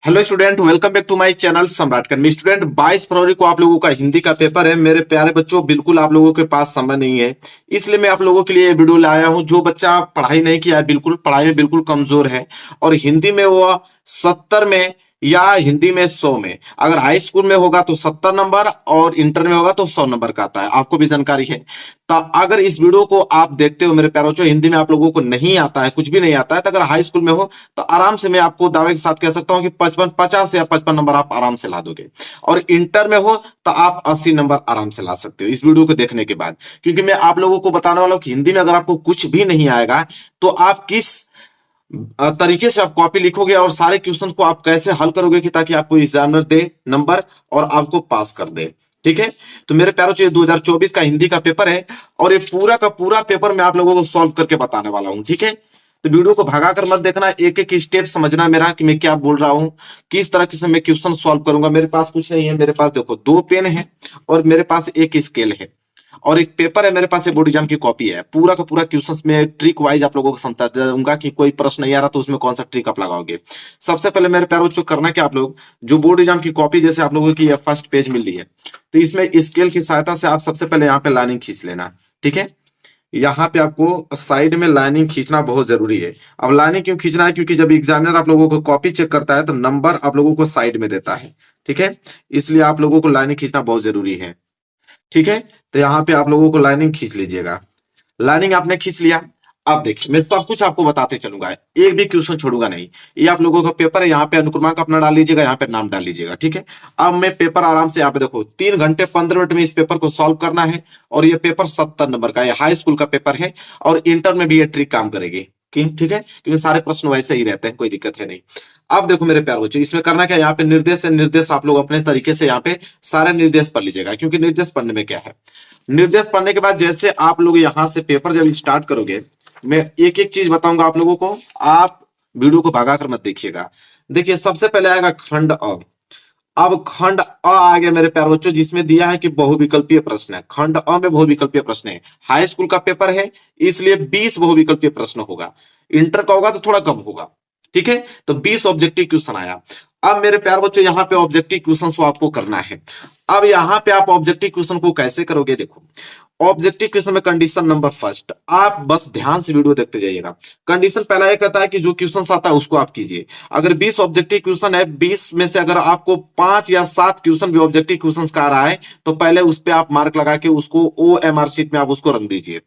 Hello student, welcome back to my channel Samrat academy. Student 22 फरवरी को आप लोगों का हिंदी का पेपर है। मेरे प्यारे बच्चों, बिल्कुल आप लोगों के पास समय नहीं है, इसलिए मैं आप लोगों के लिए ये वीडियो लाया हूं। जो बच्चा पढ़ाई नहीं किया है, बिल्कुल पढ़ाई में बिल्कुल कमजोर है और हिंदी में वो 70 में या हिंदी में 100 में, अगर हाई स्कूल में होगा तो 70 नंबर और इंटर में होगा तो 100 नंबर का आता है, आपको भी जानकारी है। तो अगर इस वीडियो को आप देखते हो मेरे प्यारे बच्चों, हिंदी में आप लोगों को नहीं आता है, कुछ भी नहीं आता है, तो अगर हाई स्कूल में हो तो आराम से मैं आपको दावे के साथ कह सकता हूं कि 50 या 55 नंबर आप आराम से ला दोगे। और इंटर में हो तो आप 80 नंबर आराम से ला सकते हो इस वीडियो को देखने के बाद। क्योंकि मैं आप लोगों को बताने वाला हूं कि हिंदी में अगर आपको कुछ भी नहीं आएगा तो आप किस तरीके से आप कॉपी लिखोगे और सारे क्वेश्चन को आप कैसे हल करोगे कि ताकि आपको एग्जामिनर दे नंबर और आपको पास कर दे। ठीक है, तो मेरे प्यारों, ये 2024 का हिंदी का पेपर है और ये पूरा का पूरा पेपर मैं आप लोगों को सॉल्व करके बताने वाला हूं। ठीक है, तो वीडियो को भगा कर मत देखना, एक एक स्टेप समझना मेरा कि मैं क्या बोल रहा हूं, किस तरह से मैं क्वेश्चन सॉल्व करूंगा। मेरे पास कुछ नहीं है, मेरे पास देखो 2 पेन है और मेरे पास एक स्केल है और एक पेपर है मेरे पास, एक बोर्ड एग्जाम की कॉपी है। पूरा का पूरा क्वेश्चंस में ट्रिक वाइज आप लोगों को समझा दूंगा कि कोई प्रश्न नहीं आ रहा तो उसमें कौन सा ट्रिक आप लगाओगे। सबसे पहले मेरे प्यारों बच्चों, करना क्या आप लोग, जो बोर्ड एग्जाम की कॉपी जैसे आप लोगों की फर्स्ट पेज मिल रही है, तो इसमें स्केल की सहायता से आप सबसे पहले यहाँ पे लाइनिंग खींच लेना। ठीक है, यहाँ पे आपको साइड में लाइनिंग खींचना बहुत जरूरी है। अब लाइनिंग क्यों खींचना है, क्योंकि जब एग्जामिनर आप लोगों को कॉपी चेक करता है तो नंबर आप लोगों को साइड में देता है। ठीक है, इसलिए आप लोगों को लाइनिंग खींचना बहुत जरूरी है। ठीक है, तो यहाँ पे आप लोगों को लाइनिंग खींच लीजिएगा। लाइनिंग आपने खींच लिया। अब देखिए, मैं सब कुछ आपको बताते चलूंगा, एक भी क्वेश्चन छोड़ूंगा नहीं। ये आप लोगों का पेपर है, यहाँ पे अनुक्रमांक अपना डाल लीजिएगा, यहाँ पे नाम डाल लीजिएगा। ठीक है, अब मैं पेपर आराम से यहाँ पे देखो 3 घंटे 15 मिनट में इस पेपर को सॉल्व करना है। और ये पेपर 70 नंबर का, ये हाई स्कूल का पेपर है और इंटर में भी ये ट्रिक काम करेगी। ठीक है, क्योंकि सारे प्रश्न वैसे ही रहते हैं, कोई दिक्कत है नहीं। अब देखो मेरे प्यार बच्चों, इसमें करना क्या, यहाँ पे निर्देश है, निर्देश आप लोग अपने तरीके से यहाँ पे सारे निर्देश पढ़ लीजिएगा। क्योंकि निर्देश पढ़ने में क्या है, निर्देश पढ़ने के बाद जैसे आप लोग यहां से पेपर जब स्टार्ट करोगे, मैं एक एक चीज बताऊंगा आप लोगों को, आप वीडियो को भगाकर मत देखिएगा। देखिए, सबसे पहले आएगा खंड अ। अब खंड अ आ गया मेरे प्यार बच्चों, जिसमें दिया है कि बहुविकल्पीय प्रश्न है। खंड अ में बहुविकल्पीय प्रश्न है, हाई स्कूल का पेपर है इसलिए 20 बहुविकल्पीय प्रश्न होगा। इंटर का होगा तो थोड़ा कम होगा। ठीक है, तो 20 ऑब्जेक्टिव क्वेश्चन आया। अब मेरे प्यार बच्चों, यहाँ पे ऑब्जेक्टिव क्वेश्चन को आपको करना है। अब यहाँ पे आप ऑब्जेक्टिव क्वेश्चन को कैसे करोगे, देखो ऑब्जेक्टिव क्वेश्चन में कंडीशन नंबर फर्स्ट, आप बस ध्यान से वीडियो देखते जाइएगा। कंडीशन पहला ये कहता है कि जो क्वेश्चन आता है उसको आप कीजिए। अगर 20 ऑब्जेक्टिव क्वेश्चन है, 20 में से अगर आपको 5 या 7 क्वेश्चन भी ऑब्जेक्टिव क्वेश्चन का आ रहा है तो पहले उस पर आप मार्क लगा के उसको OMR शीट में आप उसको रख दीजिए।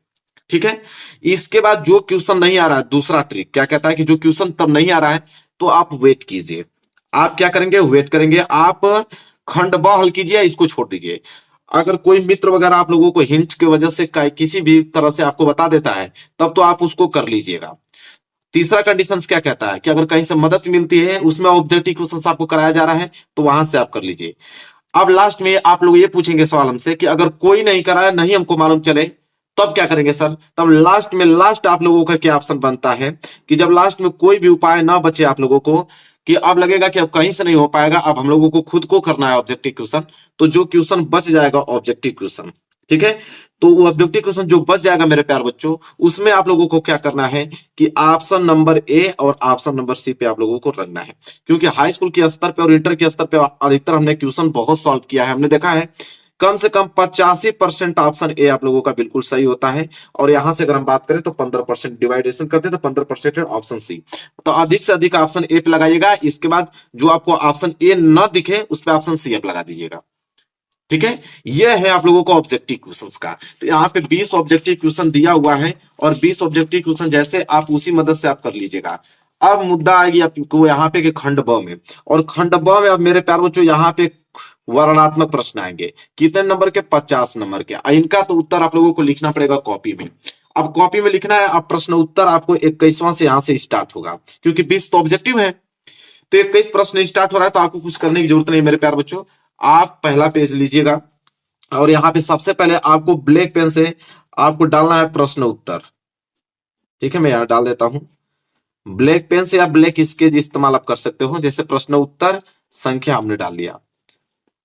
ठीक है, इसके बाद जो क्वेश्चन नहीं आ रहा है, दूसरा ट्रिक क्या कहता है कि जो क्वेश्चन तब नहीं आ रहा है तो आप वेट कीजिए। आप क्या करेंगे, वेट करेंगे। आप खंड ब हल कीजिए, इसको छोड़ दीजिए। अगर कोई मित्र वगैरह आप लोगों को हिंट की वजह से किसी भी तरह से आपको बता देता है तब तो आप उसको कर लीजिएगा। तीसरा कंडीशन क्या कहता है कि अगर कहीं से मदद मिलती है, उसमें ऑब्जेक्टिव क्वेश्चन आपको कराया जा रहा है तो वहां से आप कर लीजिए। अब लास्ट में आप लोग ये पूछेंगे सवाल हमसे कि अगर कोई नहीं कराया, नहीं हमको मालूम चले, तब क्या करेंगे सर। तब लास्ट में, लास्ट आप लोगों का क्या ऑप्शन बनता है कि जब लास्ट में कोई भी उपाय ना बचे आप लोगों को, कि अब लगेगा कि अब कहीं से नहीं हो पाएगा, अब हम लोगों को खुद को करना है ऑब्जेक्टिव क्वेश्चन, तो जो क्वेश्चन बच जाएगा ऑब्जेक्टिव क्वेश्चन, ठीक है, तो वो ऑब्जेक्टिव क्वेश्चन जो बच जाएगा मेरे प्यार बच्चों, उसमें आप लोगों को क्या करना है कि ऑप्शन नंबर ए और ऑप्शन नंबर सी पे आप लोगों को रखना है। क्योंकि हाई स्कूल के स्तर पे और इंटर के स्तर पे अधिकतर हमने क्वेश्चन बहुत सॉल्व किया है, हमने देखा है कम से कम 85% ऑप्शन ए आप लोगों का बिल्कुल सही होता है। और यहां से अगर हम बात करें तो 15% डिवाइडेशन करते हैं तो 15% ऑप्शन सी। तो अधिक से अधिक ऑप्शन ए पे लगाइएगा। इसके बाद जो आपको ऑप्शन ए न दिखे उस पर ऑप्शन सी आप लगा दीजिएगा। ठीक है, यह है आप लोगों को ऑब्जेक्टिव क्वेश्चंस का। तो यहाँ पे 20 ऑब्जेक्टिव क्वेश्चन दिया हुआ है और 20 ऑब्जेक्टिव क्वेश्चन जैसे आप उसी मदद से आप कर लीजिएगा। अब मुद्दा आएगी आपको यहाँ पे कि खंड ब में, और खंड ब में अब मेरे प्यार बच्चों यहाँ पे वर्णनात्मक प्रश्न आएंगे। कितने नंबर के, 50 नंबर के। इनका तो उत्तर आप लोगों को लिखना पड़ेगा कॉपी में। अब कॉपी में लिखना है, अब प्रश्न उत्तर आपको 21वां से यहां से स्टार्ट होगा, क्योंकि 20 तो ऑब्जेक्टिव है। तो 21 प्रश्न स्टार्ट हो रहा है तो आपको कुछ करने की जरूरत नहीं मेरे प्यार बच्चों। आप पहला पेज लीजिएगा और यहाँ पे सबसे पहले आपको ब्लैक पेन से आपको डालना है प्रश्न उत्तर। ठीक है, मैं यहाँ डाल देता हूं। ब्लैक पेन से या ब्लैक स्केच इस्तेमाल आप कर सकते हो। जैसे प्रश्न उत्तर संख्या हमने डाल लिया,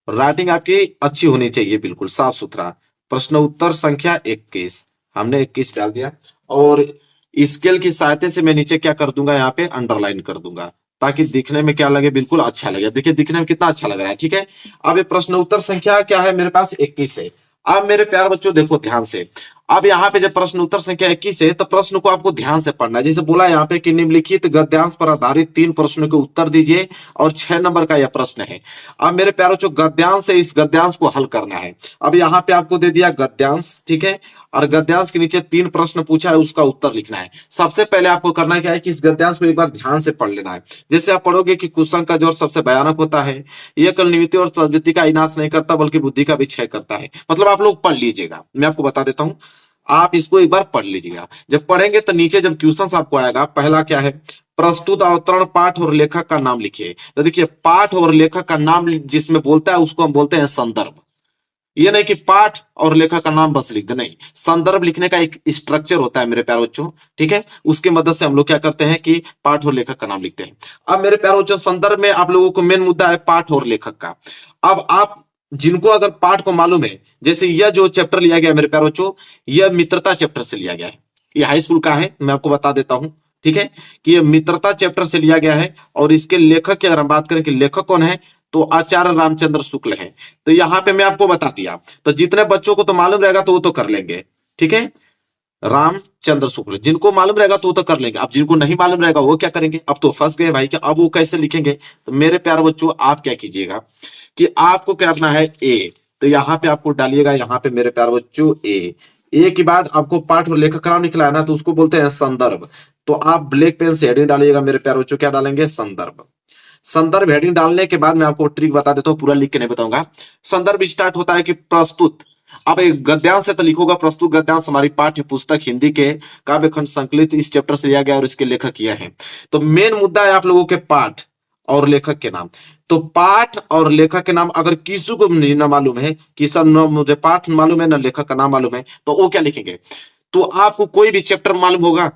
राइटिंग आपकी अच्छी होनी चाहिए, बिल्कुल साफ सुथरा। प्रश्न उत्तर संख्या 21, हमने 21 डाल दिया। और स्केल की सहायता से मैं नीचे क्या कर दूंगा, यहाँ पे अंडरलाइन कर दूंगा ताकि दिखने में क्या लगे, बिल्कुल अच्छा लगे। देखिए दिखने में कितना अच्छा लग रहा है, ठीक है। अब ये प्रश्न उत्तर संख्या क्या है मेरे पास, 21 है। अब मेरे प्यारे बच्चों देखो ध्यान से, अब यहाँ पे जब प्रश्न उत्तर संख्या 21 है तो प्रश्न को आपको ध्यान से पढ़ना है। जैसे बोला यहाँ पे कि निम्नलिखित गद्यांश पर आधारित 3 प्रश्नों के उत्तर दीजिए, और 6 नंबर का यह प्रश्न है। अब मेरे प्यारे बच्चों गद्यांश है, इस गद्यांश को हल करना है। अब यहाँ पे आपको दे दिया गद्यांश, ठीक है, और गद्यांश के नीचे 3 प्रश्न पूछा है, उसका उत्तर लिखना है। सबसे पहले आपको करना क्या है कि इस गद्यांश को एक बार ध्यान से पढ़ लेना है। जैसे आप पढ़ोगे कि कुसंग का जोर सबसे भयानक होता है, यह केवल निमित्त और सद्वृत्ति का विनाश नहीं करता बल्कि बुद्धि का भी क्षय करता है। मतलब आप लोग पढ़ लीजिएगा, मैं आपको बता देता हूं, आप इसको एक बार पढ़ लीजिएगा। जब पढ़ेंगे तो नीचे जब क्वेश्चन आपको आएगा, पहला क्या है, प्रस्तुत अवतरण पाठ और लेखक का नाम लिखिए। तो देखिए पाठ और लेखक का नाम जिसमें बोलता है उसको हम बोलते हैं संदर्भ। ये नहीं कि पाठ और लेखक का नाम बस लिख दे, नहीं, संदर्भ लिखने का एक स्ट्रक्चर होता है मेरे प्यारे बच्चों, ठीक है। उसकी मदद से हम लोग क्या करते हैं कि पाठ और लेखक का नाम लिखते हैं। अब मेरे प्यारे बच्चों संदर्भ में आप लोगों को मेन मुद्दा है पाठ और लेखक का। अब आप जिनको अगर पाठ को मालूम है, जैसे यह जो चैप्टर लिया गया मेरे प्यारे बच्चों, यह मित्रता चैप्टर से लिया गया है। ये हाई स्कूल का है, मैं आपको बता देता हूं, ठीक है, कि यह मित्रता चैप्टर से लिया गया है। और इसके लेखक की अगर हम बात करें कि लेखक कौन है, तो आचार्य रामचंद्र शुक्ल हैं। तो यहाँ पे मैं आपको बता दिया, तो जितने बच्चों को तो मालूम रहेगा तो वो तो कर लेंगे, ठीक है, रामचंद्र शुक्ल, जिनको मालूम रहेगा तो वो तो कर लेंगे। अब जिनको नहीं मालूम रहेगा वो क्या करेंगे, अब तो फंस गए भाई, कि अब वो कैसे लिखेंगे। तो मेरे प्यारे बच्चों आप क्या कीजिएगा कि आपको क्या करना है, ए, तो यहाँ पे आपको डालिएगा, यहाँ पे मेरे प्यारे बच्चों ए के बाद आपको पाठ और लेखक का नाम निकला है ना, तो उसको बोलते हैं संदर्भ। तो आप ब्लैक पेन से हेडिंग डालिएगा मेरे प्यारे बच्चों, क्या डालेंगे, संदर्भ। संदर्भ हेडिंग डालने के बाद मैं आपको ट्रिक बता देता हूं, पूरा लिख के नहीं बताऊंगा। संदर्भ स्टार्ट होता है कि प्रस्तुत, अब एक गद्यांश से तो लिखोगा, प्रस्तुत गद्यांश हमारी पाठ्य पुस्तक हिंदी के काव्य खंड संकलित इस चैप्टर से लिया गया और इसके लेखक यह है। तो मेन मुद्दा है आप लोगों के पाठ और लेखक के नाम। तो पाठ और लेखक के नाम अगर किसी को न मालूम है कि सर न मुझे पाठ मालूम है न लेखक का नाम मालूम है, तो वो क्या लिखेंगे, तो आपको कोई भी चैप्टर मालूम होगा,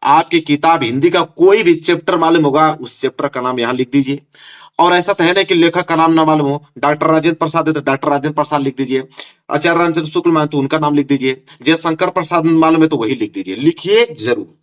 आपकी किताब हिंदी का कोई भी चैप्टर मालूम होगा, उस चैप्टर का नाम यहां लिख दीजिए। और ऐसा तो है नहीं कि लेखक का नाम ना मालूम हो, डॉक्टर राजेंद्र प्रसाद है तो डॉक्टर राजेंद्र प्रसाद लिख दीजिए, आचार्य रामचंद्र शुक्ल मान तो उनका नाम लिख दीजिए, जयशंकर प्रसाद मालूम है तो वही लिख दीजिए। लिखिए जरूर,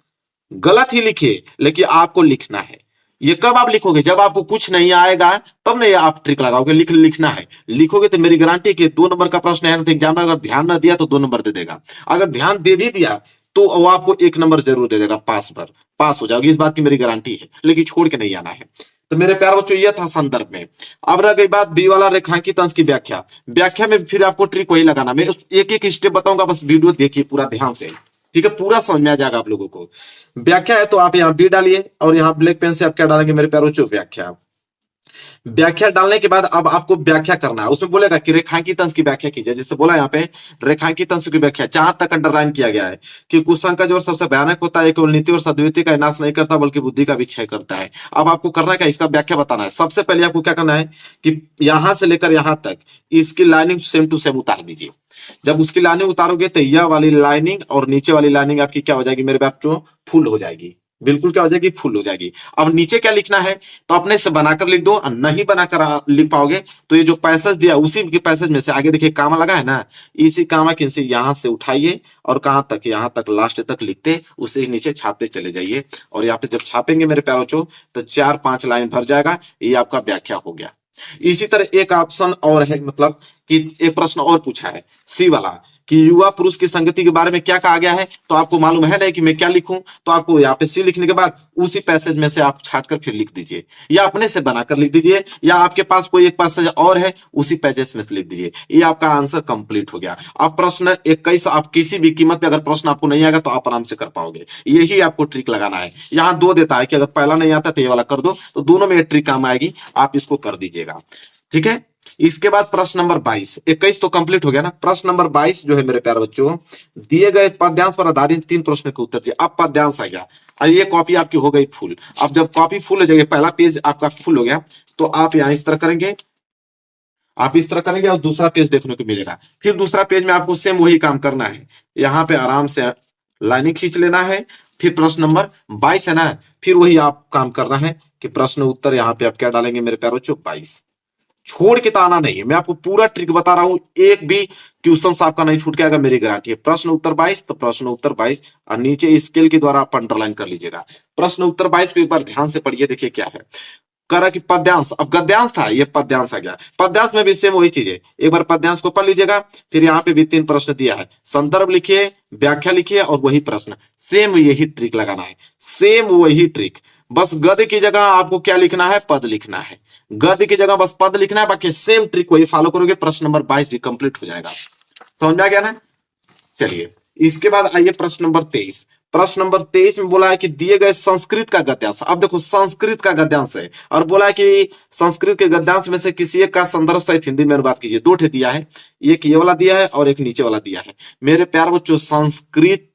गलत ही लिखिए, लेकिन आपको लिखना है। ये कब आप लिखोगे, जब आपको कुछ नहीं आएगा तब नहीं आप ट्रिक लगाओगे, लिखना है। लिखोगे तो मेरी गारंटी कि 2 नंबर का प्रश्न है ना, तो एग्जामिनर अगर ध्यान ना दिया तो 2 नंबर दे देगा, अगर ध्यान दे भी दिया तो वो आपको 1 नंबर जरूर दे देगा, पास हो जाओगे, इस बात की मेरी गारंटी है। लेकिन छोड़ के नहीं आना है। तो मेरे प्यारे बच्चों ये था संदर्भ में। अब रह गई बात बी वाला रेखांकित अंश की व्याख्या। व्याख्या में फिर आपको ट्रिक वही लगाना, मैं एक एक स्टेप बताऊंगा, बस वीडियो देखिए पूरा ध्यान से, ठीक है, पूरा समझ में आ जाएगा आप लोगों को। व्याख्या है तो आप यहाँ बी डालिए, और यहाँ ब्लैक पेन से आप क्या डालेंगे मेरे प्यारे बच्चों, व्याख्या। व्याख्या डालने के बाद अब आपको व्याख्या करना है। उसमें बोलेगा कि रेखांकित अंश की व्याख्या कीजिए। जैसे बोला यहाँ पे रेखांकित अंश की व्याख्या, जहां तक अंडरलाइन किया गया है कि कुसंग का जोर सबसे भयानक होता है, केवल नीति और सद्वृत्ति का विनाश नहीं करता बल्कि बुद्धि का भी क्षय करता है। अब आपको करना क्या, इसका व्याख्या बताना है। सबसे पहले आपको क्या करना है कि यहां से लेकर यहां तक इसकी लाइनिंग सेम टू सेम उतार दीजिए। जब उसकी लाइनिंग उतारोगे तो यह वाली लाइनिंग और नीचे वाली लाइनिंग आपकी क्या हो जाएगी मेरे बच्चों, फुल हो जाएगी, बिल्कुल क्या हो जाएगी, फुल हो जाएगी। अब नीचे क्या लिखना है, तो अपने से बनाकर लिख दो, नहीं बनाकर लिख पाओगे तो ये जो पैसेज दिया उसी के पैसेज में से आगे देखिए कामा लगा है ना, इसी कामा के यहां से उठाइए और कहां तक, यहां तक लास्ट तक लिखते, उसे नीचे छापते चले जाइए। और यहाँ पे जब छापेंगे मेरे प्यारे बच्चों तो 4-5 लाइन भर जाएगा, ये आपका व्याख्या हो गया। इसी तरह एक ऑप्शन और है, मतलब कि एक प्रश्न और पूछा है सी वाला कि युवा पुरुष की संगति के बारे में क्या कहा गया है, तो आपको मालूम है नहीं कि मैं क्या लिखूं, तो आपको यहाँ पे सी लिखने के बाद उसी पैसेज में से आप छाटकर फिर लिख दीजिए, या अपने से बनाकर लिख दीजिए, या आपके पास कोई एक पैसेज और है उसी पैसेज में से लिख दीजिए। ये आपका आंसर कंप्लीट हो गया। अब प्रश्न 21 आप किसी भी कीमत पे अगर प्रश्न आपको नहीं आएगा तो आप आराम से कर पाओगे। यही आपको ट्रिक लगाना है। यहाँ 2 देता है कि अगर पहला नहीं आता तो ये वाला कर दो, तो दोनों में ट्रिक काम आएगी, आप इसको कर दीजिएगा, ठीक है। इसके बाद प्रश्न नंबर 22, 21 तो कंप्लीट हो गया ना। प्रश्न नंबर 22 जो है मेरे प्यारे बच्चों, दिए गए पद्यांश पर आधारित 3 प्रश्न के उत्तर दिए। अब पद्यांश आ गया और ये कॉपी आपकी हो गई फुल। अब जब कॉपी फुल हो जाएगी, पहला पेज आपका फुल हो गया, तो आप यहाँ इस तरह करेंगे, आप इस तरह करेंगे और दूसरा पेज देखने को मिलेगा। फिर दूसरा पेज में आपको सेम वही काम करना है, यहाँ पे आराम से लाइनिंग खींच लेना है। फिर प्रश्न नंबर 22 है ना, फिर वही आप काम करना है कि प्रश्न उत्तर यहाँ पे आप क्या डालेंगे मेरे प्यारे बच्चों, 22। छोड़ के तो आना नहीं है, मैं आपको पूरा ट्रिक बता रहा हूं, एक भी क्वेश्चन आपका नहीं छूट के आएगा, मेरी गारंटी है। प्रश्न उत्तर 22, तो प्रश्न उत्तर 22 और नीचे स्केल के द्वारा आप अंडरलाइन कर लीजिएगा। प्रश्न उत्तर 22 को एक बार ध्यान से पढ़िए, देखिए क्या है। कह रहा कि पद्यांश, अब गद्यांश था, ये पद्यांश आ गया। पद्यांश में भी सेम वही चीज है, एक बार पद्यांश को पढ़ लीजिएगा। फिर यहाँ पे भी 3 प्रश्न दिया है, संदर्भ लिखिए, व्याख्या लिखिए और वही प्रश्न। सेम यही ट्रिक लगाना है, सेम वही ट्रिक। बस गद्य की जगह आपको क्या लिखना है, पद लिखना है। गद्य की जगह बस पद लिखना है, बाकी सेम ट्रिक वही फॉलो करोगे, प्रश्न नंबर 22 भी कंप्लीट हो जाएगा। समझ में आ गया ना। चलिए इसके बाद आइए प्रश्न नंबर 23। प्रश्न नंबर 23 में बोला है कि दिए गए संस्कृत का गद्यांश, अब देखो संस्कृत का गद्यांश है और बोला है कि संस्कृत के गद्यांश में से किसी एक का संदर्भ सहित हिंदी में अनुवाद कीजिए। 2 ठे दिया है, एक ये वाला दिया है और एक नीचे वाला दिया है। मेरे प्यार बच्चों, संस्कृत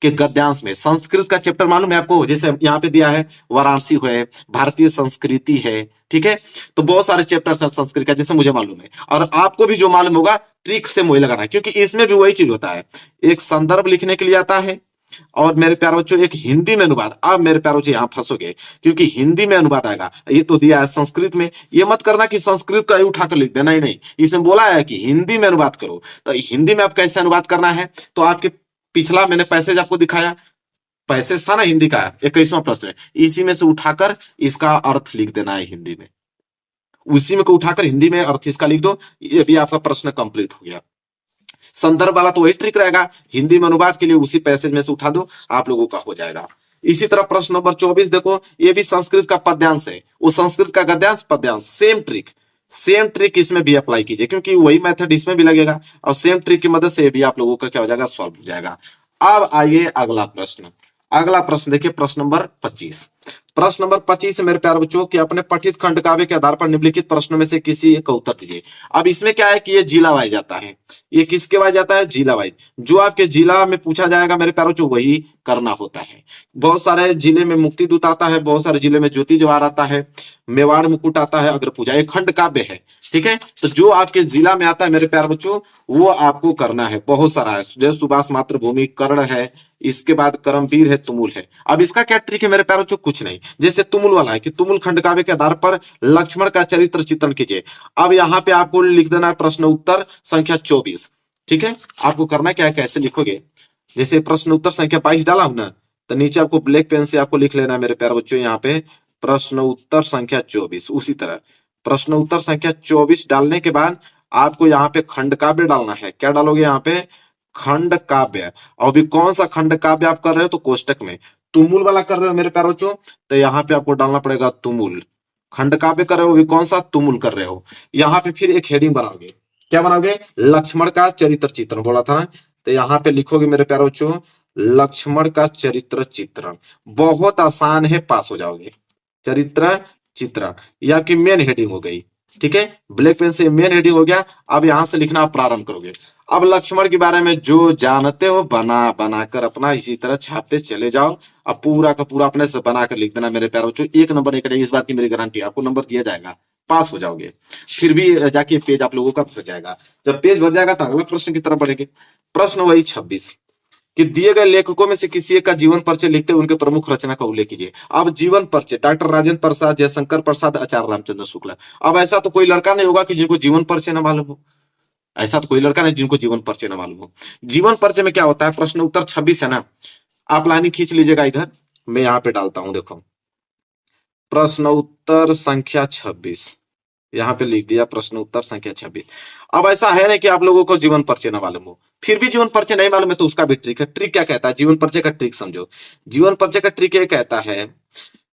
के गद्यांश में संस्कृत का चैप्टर मालूम है आपको, जैसे यहाँ पे दिया है वाराणसी है, भारतीय संस्कृति है, ठीक है। तो बहुत सारे चैप्टर है संस्कृत का, जैसे मुझे मालूम है और आपको भी जो मालूम होगा, ट्रिक से वही लगाना है, क्योंकि इसमें भी वही चीज होता है। एक संदर्भ लिखने के लिए आता है और मेरे प्यारे बच्चों एक हिंदी में अनुवाद। अब मेरे प्यारे बच्चों यहां फंसोगे, क्योंकि हिंदी में अनुवाद आएगा, ये तो दिया है संस्कृत में। ये मत करना कि संस्कृत का ही उठाकर लिख देना, ही नहीं, इसमें बोला है कि हिंदी में अनुवाद करो। तो हिंदी में आप कैसे अनुवाद करना है, तो आपके पिछला मैंने पैसेज आपको दिखाया, पैसेज था ना हिंदी का, 21वां प्रश्न, इसी में से उठाकर इसका अर्थ लिख देना है हिंदी में, उसी में को उठाकर हिंदी में अर्थ इसका लिख दो, ये भी आपका प्रश्न कंप्लीट हो गया। संदर्भ वाला तो वही ट्रिक रहेगा, हिंदी में अनुवाद के लिए उसी पैसेज में से उठा दो, आप लोगों का हो जाएगा। इसी तरह प्रश्न नंबर 24 देखो, ये भी संस्कृत का पद्यांश है, वो संस्कृत का गद्यांश पद्यांश, सेम ट्रिक, सेम ट्रिक इसमें भी अप्लाई कीजिए, क्योंकि वही मेथड इसमें भी लगेगा और सेम ट्रिक की मदद से भी आप लोगों का क्या हो जाएगा, सॉल्व हो जाएगा। अब आइए अगला प्रश्न, अगला प्रश्न देखिए, प्रश्न नंबर 25। प्रश्न नंबर 25 मेरे प्यारे बच्चों कि अपने पठित खंड काव्य के आधार पर निम्नलिखित प्रश्नों में से किसी एक का उत्तर दीजिए। अब इसमें क्या है कि ये जिला वाइज जाता है, ये किसके वाइज जाता है, जिला वाइज। जो आपके जिला में पूछा जाएगा मेरे प्यारे बच्चों वही करना होता है। बहुत सारे जिले में मुक्ति दूत आता है, बहुत सारे जिले में ज्योति जवाहर आता है, मेवाड़ मुकुट आता है, अग्र पूजा, एक खंड काव्य है, ठीक है। तो जो आपके जिला में आता है मेरे प्यारे बच्चों वो आपको करना है, बहुत सारा है, जैसे सुभाष मातृभूमि, कर्ण है, इसके बाद करमवीर है, तुमुल है। अब इसका क्या ट्रिक है मेरे प्यारे बच्चों, कुछ नहीं, जैसे तुमुल वाला है कि तुमुल खंड काव्य के आधार पर लक्ष्मण का चरित्र चित्रण कीजिए। अब यहाँ पे आपको लिख देना है प्रश्न उत्तर संख्या 24, ठीक है। आपको करना क्या है, कैसे लिखोगे, जैसे प्रश्न उत्तर संख्या 22 डाला हूं ना, तो नीचे आपको ब्लैक पेन से आपको लिख लेना है मेरे प्यारे बच्चों, यहाँ पे प्रश्न उत्तर संख्या 24। उसी तरह प्रश्न उत्तर संख्या 24 डालने के बाद आपको यहाँ पे खंड काव्य डालना है। क्या डालोगे यहाँ पे, खंड काव्य। और भी कौन सा खंड काव्य आप कर रहे हो, तो कोष्टक में तुमुल वाला कर रहे हो मेरे प्यारे बच्चों, तो यहाँ पे आपको डालना पड़ेगा तुमुल। खंड काव्य कर रहे हो, भी कौन सा, तुमुल कर रहे हो। यहाँ पे फिर एक हेडिंग बनाओगे, क्या बनाओगे, लक्ष्मण का चरित्र चित्रण बोला था ना, तो यहाँ पे लिखोगे मेरे प्यारे बच्चों लक्ष्मण का चरित्र चित्रण। बहुत आसान है, पास हो जाओगे। चरित्र चित्रण या की मेन हेडिंग हो गई, ठीक है। ब्लैक पेन से मेन हेडिंग हो गया। अब यहां से लिखना प्रारंभ करोगे। अब लक्ष्मण के बारे में जो जानते हो बना बनाकर अपना इसी तरह छापते चले जाओ। अब पूरा का पूरा अपने से बनाकर लिख देना मेरे प्यारे बच्चों, 1 नंबर नहीं, इस बात की मेरी गारंटी, आपको नंबर दिया जाएगा, पास हो जाओगे। फिर भी जाके पेज आप लोगों का भर जाएगा। जब पेज भर जाएगा तो अगला प्रश्न की तरफ बढ़ेंगे। प्रश्न वही 26 कि दिए गए लेखकों में से किसी एक का जीवन परिचय लिखते हुए उनके प्रमुख रचना का उल्लेख कीजिए। अब जीवन परिचय, डॉक्टर राजेंद्र प्रसाद, जयशंकर प्रसाद, आचार्य रामचंद्र शुक्ला। अब ऐसा तो कोई लड़का नहीं होगा कि जिनको जीवन परिचय न मालूम हो, ऐसा तो कोई लड़का नहीं जिनको जीवन परिचय न मालूम हो। जीवन परिचय में क्या होता है, प्रश्न उत्तर 26 है ना, आप लाइन खींच लीजिएगा इधर, मैं यहाँ पे डालता हूं, देखो प्रश्न उत्तर संख्या 26, यहाँ पे लिख दिया प्रश्न उत्तर संख्या 26। अब ऐसा है ना कि आप लोगों को जीवन परिचय न मालूम हो, फिर भी जीवन परिचय नहीं मालूम है तो उसका भी ट्रिक है। ट्रिक क्या कहता है, जीवन परिचय का ट्रिक समझो। जीवन परिचय का ट्रिक ये कहता है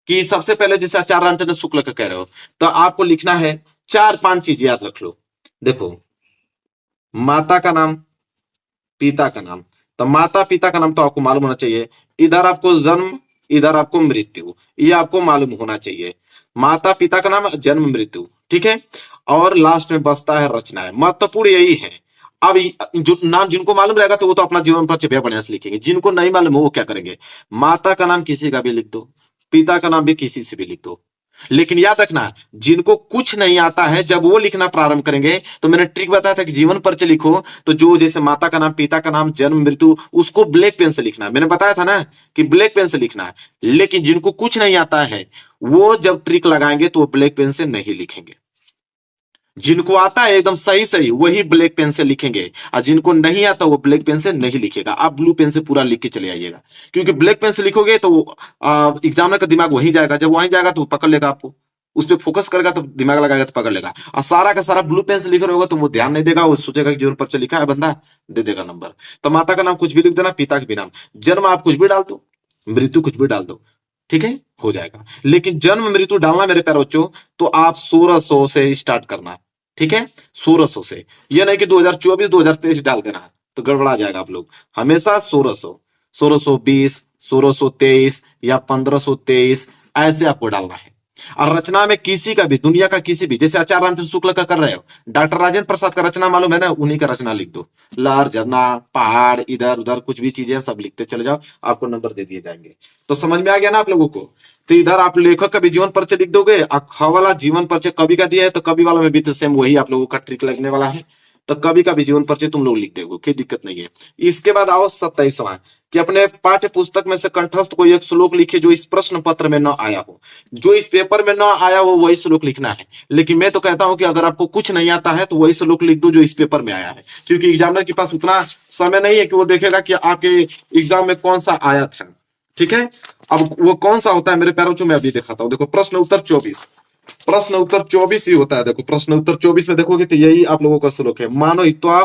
कि सबसे पहले जैसे आचार्य रामचंद्र शुक्ल का कह रहे हो, तो आपको लिखना है 4-5 चीज याद रख लो। देखो, माता का नाम, पिता का नाम, तो माता पिता का नाम तो आपको मालूम होना चाहिए। इधर आपको जन्म, इधर आपको मृत्यु, ये आपको मालूम होना चाहिए। माता पिता का नाम, जन्म मृत्यु, ठीक है। और लास्ट में बसता है रचनाएं, महत्वपूर्ण यही है। अब जो नाम जिनको मालूम रहेगा तो वो तो अपना जीवन परिचय बढ़िया से लिखेंगे, जिनको नहीं मालूम वो क्या करेंगे, माता का नाम किसी का भी लिख दो, पिता का नाम भी किसी से भी लिख दो। लेकिन याद रखना, जिनको कुछ नहीं आता है जब वो लिखना प्रारंभ करेंगे, तो मैंने ट्रिक बताया था कि जीवन परिचय लिखो तो जो जैसे माता का नाम, पिता का नाम, जन्म मृत्यु, उसको ब्लैक पेन से लिखना है। मैंने बताया था ना कि ब्लैक पेन से लिखना है। लेकिन जिनको कुछ नहीं आता है वो जब ट्रिक लगाएंगे तो वो ब्लैक पेन से नहीं लिखेंगे। जिनको आता है एकदम सही सही वही ब्लैक पेन से लिखेंगे, और जिनको नहीं आता वो ब्लैक पेन से नहीं लिखेगा। आप ब्लू पेन से पूरा लिख के चले आइएगा, क्योंकि ब्लैक पेन से लिखोगे तो एग्जामिनर का दिमाग वहीं जाएगा, जब वहीं जाएगा तो वो पकड़ लेगा आपको, उस पर फोकस करेगा तो दिमाग लगाएगा तो पकड़ लेगा। और सारा का सारा ब्लू पेन से लिख रहे होगा तो वो ध्यान नहीं देगा, वो सोचेगा कि जो पर्चा लिखा है बंदा दे देगा नंबर। तो माता का नाम कुछ भी लिख देना, पिता का भी नाम, जन्म आप कुछ भी डाल दो, मृत्यु कुछ भी डाल दो, ठीक है, हो जाएगा। लेकिन जन्म मृत्यु डालना मेरे प्यारे बच्चों तो आप 1600 से स्टार्ट करना, ठीक है, 1600 से। ये नहीं कि 2024 2023 डाल देना, तो गड़बड़ा जाएगा आप लोग। हमेशा 1600, 1620, 1623 या 1523 ऐसे आपको डालना है। और रचना में किसी का भी, दुनिया का किसी भी, जैसे आचार्य रामचंद्र शुक्ल का कर रहे हो, डॉक्टर राजेंद्र प्रसाद का रचना मालूम है ना, उन्हीं का रचना लिख दो। लहर, झरना, पहाड़, इधर उधर कुछ भी चीजें सब लिखते चले जाओ, आपको नंबर दे दिए जाएंगे। तो समझ में आ गया ना आप लोगों को। तो इधर आप लेखक का भी जीवन परिचय लिख दोगे, ख वाला जीवन परिचय कवि का दिया है तो कवि वाला में भी तो सेम वही आप लोगों का ट्रिक लगने वाला है, तो कवि का भी जीवन परिचय तुम लोग लिख दोगे, कोई दिक्कत नहीं है। इसके बाद आओ 27वां, कि अपने पाठ्य पुस्तक में से कंठस्थ कोई एक श्लोक लिखिए जो इस प्रश्न पत्र में न आया हो, जो इस पेपर में न आया हो वही श्लोक लिखना है। लेकिन मैं तो कहता हूं कि अगर आपको कुछ नहीं आता है तो वही श्लोक लिख दो जो इस पेपर में आया है, क्योंकि एग्जामिनर के पास उतना समय नहीं है कि वो देखेगा कि आपके एग्जाम में कौन सा आया था, ठीक है। अब वो कौन सा होता है मेरे प्यारों को मैं अभी दिखाता हूं। देखो प्रश्न उत्तर 24, प्रश्न उत्तर 24 ही होता है। देखो प्रश्न उत्तर 24 में देखोगे तो यही आप लोगों का श्लोक है। मानो हित्वा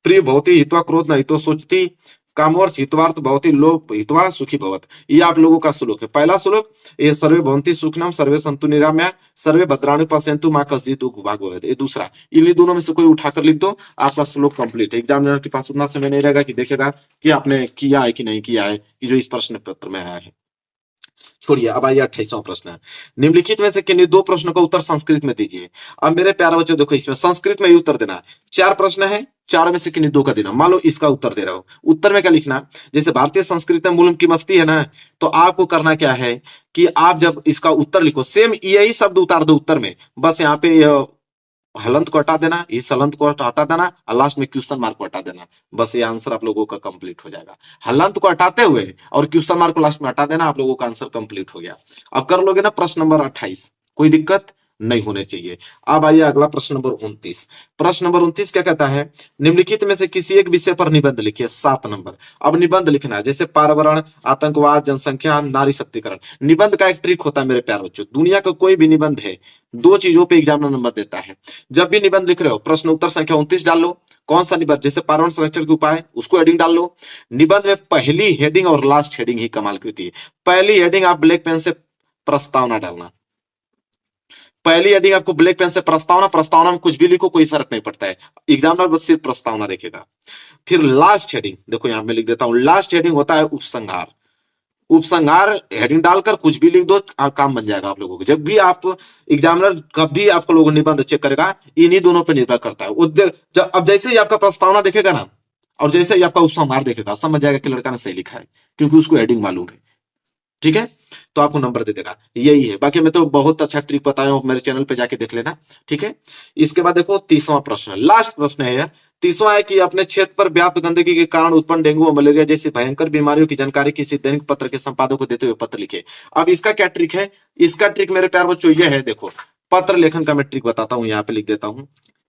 प्रिय भवती हित्वा क्रोध न हितो सोचती कामोर्थ हितवार्थ भवती लोभ हित्वा सुखी भवत, ये आप लोगों का श्लोक है। पहला श्लोक ये सर्वे भवन्ति सुखिनः सर्वे सन्तु निरामया सर्वे भद्राणि पश्यन्तु मा कश्चित् दुःख भाग् भवेत्, ये दूसरा। इन्हीं दोनों में से कोई उठाकर लिख दो, आपका श्लोक कंप्लीट है। एग्जामिनर के पास उतना समय नहीं रहेगा कि देखेगा कि आपने किया है कि नहीं किया है, कि जो इस प्रश्न पत्र में आया है। छोड़िए, अब आइए 28वां प्रश्न है। निम्नलिखित में से किन्हीं दो प्रश्नों का उत्तर संस्कृत में दीजिए। अब मेरे प्यारे बच्चों देखो, इसमें संस्कृत में ही उत्तर देना है। 4 प्रश्न है, 4 में से किन्हीं 2 का देना। मान लो इसका उत्तर दे रहा हो, उत्तर में क्या लिखना, जैसे भारतीय संस्कृत में मूलम की मस्ती है ना, तो आपको करना क्या है कि आप जब इसका उत्तर लिखो सेम यही शब्द उतार दो उत्तर में, बस यहाँ पे हलंत को हटा देना, इस हलंत को हटा देना और लास्ट में क्वेश्चन मार्क को हटा देना, बस ये आंसर आप लोगों का कंप्लीट हो जाएगा। हलंत को हटाते हुए और क्वेश्चन मार्क को लास्ट में हटा देना, आप लोगों का आंसर कंप्लीट हो गया। अब कर लोगे ना प्रश्न नंबर 28, कोई दिक्कत नहीं होने चाहिए। अब आइए अगला प्रश्न नंबर 29। प्रश्न नंबर 29 क्या कहता है, निम्नलिखित में से किसी एक विषय पर निबंध लिखिए, 7 नंबर। अब निबंध लिखना है, जैसे पर्यावरण, आतंकवाद, जनसंख्या, नारी शक्तिकरण। निबंध का एक ट्रिक होता है मेरे प्यारे बच्चों, दुनिया का कोई भी निबंध है 2 चीजों पे एग्जामिनर नंबर देता है। जब भी निबंध लिख रहे हो प्रश्न उत्तर संख्या 29 डाल लो, कौन सा निबंध, जैसे पर्यावरण संरक्षण के उपाय, उसको हेडिंग डाल लो। निबंध में पहली हेडिंग और लास्ट हेडिंग ही कमाल की होती है। पहली हेडिंग आप ब्लैक पेन से प्रस्तावना डालना, पहली हेडिंग आपको ब्लैक पेन से प्रस्तावना, प्रस्तावना में कुछ भी लिखो कोई फर्क नहीं पड़ता है, एग्जामिनर बस सिर्फ प्रस्तावना देखेगा। फिर लास्ट हेडिंग देखो यहां मैं लिख देता हूं, लास्ट हेडिंग होता है उपसंहार। उपसंहार हेडिंग डालकर कुछ भी लिख दो, काम बन जाएगा आप लोगों को। जब भी आप एग्जामिनर कभी आपको लोगों निबंध चेक करेगा, इन्हीं दोनों पे निर्भर करता है। अब जैसे ही आपका प्रस्तावना देखेगा ना और जैसे ही आपका उपसंहार देखेगा, समझ जाएगा कि लड़का ने सही लिखा है, क्योंकि उसको हेडिंग मालूम है, ठीक है, तो आपको नंबर दे देगा। यही है, बाकी मैं तो बहुत अच्छा ट्रिक बताया हूं, मेरे चैनल पे जाके देख लेना, ठीक है। इसके बाद देखो 30वां प्रश्न, लास्ट प्रश्न है यह। 30वां है कि अपने क्षेत्र पर व्याप्त गंदगी के कारण उत्पन्न डेंगू और मलेरिया जैसी भयंकर बीमारियों की जानकारी किसी दैनिक पत्र के संपादक को देते हुए पत्र लिखे। अब इसका क्या ट्रिक है, इसका ट्रिक मेरे प्यार बच्चों ये है, देखो पत्र लेखन का मैं ट्रिक बताता हूं, यहाँ पे लिख देता हूं,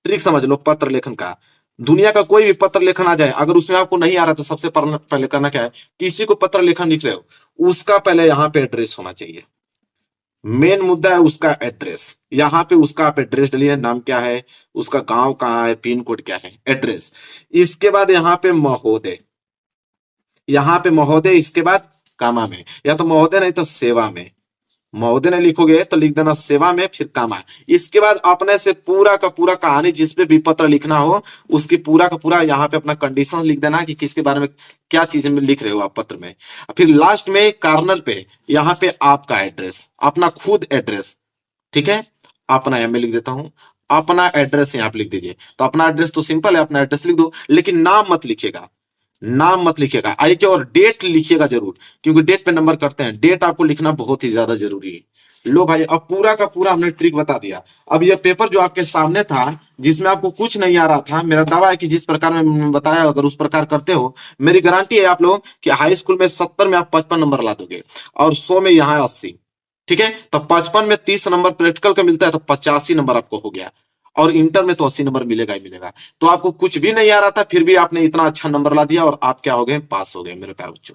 ट्रिक समझ लो पत्र लेखन का। दुनिया का कोई भी पत्र लेखन आ जाए, अगर उसमें आपको नहीं आ रहा तो सबसे पहले करना क्या है, किसी को पत्र लेखन लिख रहे हो उसका पहले यहाँ पे एड्रेस होना चाहिए। मेन मुद्दा है उसका एड्रेस, यहाँ पे उसका आप एड्रेस डालिए, नाम क्या है, उसका गांव कहाँ है, पिन कोड क्या है, एड्रेस। इसके बाद यहाँ पे महोदय, यहाँ पे महोदय, इसके बाद कामा में, या तो महोदय नहीं तो सेवा में। महोदय ने लिखोगे तो लिख देना सेवा में, फिर कामा। इसके बाद अपने से पूरा का पूरा कहानी जिस पे भी पत्र लिखना हो उसकी पूरा का पूरा यहाँ पे अपना कंडीशन लिख देना कि किसके बारे में क्या चीजें में लिख रहे हो आप पत्र में। फिर लास्ट में कार्नर पे यहाँ पे आपका एड्रेस, अपना खुद एड्रेस, ठीक है, अपना मैं लिख देता हूं, अपना एड्रेस यहाँ पे लिख दीजिए। तो अपना एड्रेस तो सिंपल है, अपना एड्रेस लिख दो, लेकिन नाम मत लिखिएगा, नाम मत लिखिएगा, आइए और डेट लिखिएगा जरूर, क्योंकि डेट पे नंबर करते हैं, डेट आपको लिखना बहुत ही ज्यादा जरूरी है। लो भाई, अब पूरा का पूरा हमने ट्रिक बता दिया। अब ये पेपर जो आपके सामने था जिसमें आपको कुछ नहीं आ रहा था, मेरा दावा है कि जिस प्रकार में बताया अगर उस प्रकार करते हो, मेरी गारंटी है आप लोग कि हाई स्कूल में 70 में आप 55 नंबर ला दोगे और 100 में यहाँ 80, ठीक है। तो 55 में 30 नंबर प्रैक्टिकल का मिलता है तो 85 नंबर आपको हो गया। और इंटर में तो 80 नंबर मिलेगा ही मिलेगा। तो आपको कुछ भी नहीं आ रहा था, फिर भी आपने इतना अच्छा नंबर ला दिया और आप क्या हो गए, पास हो गए मेरे प्यारे बच्चों।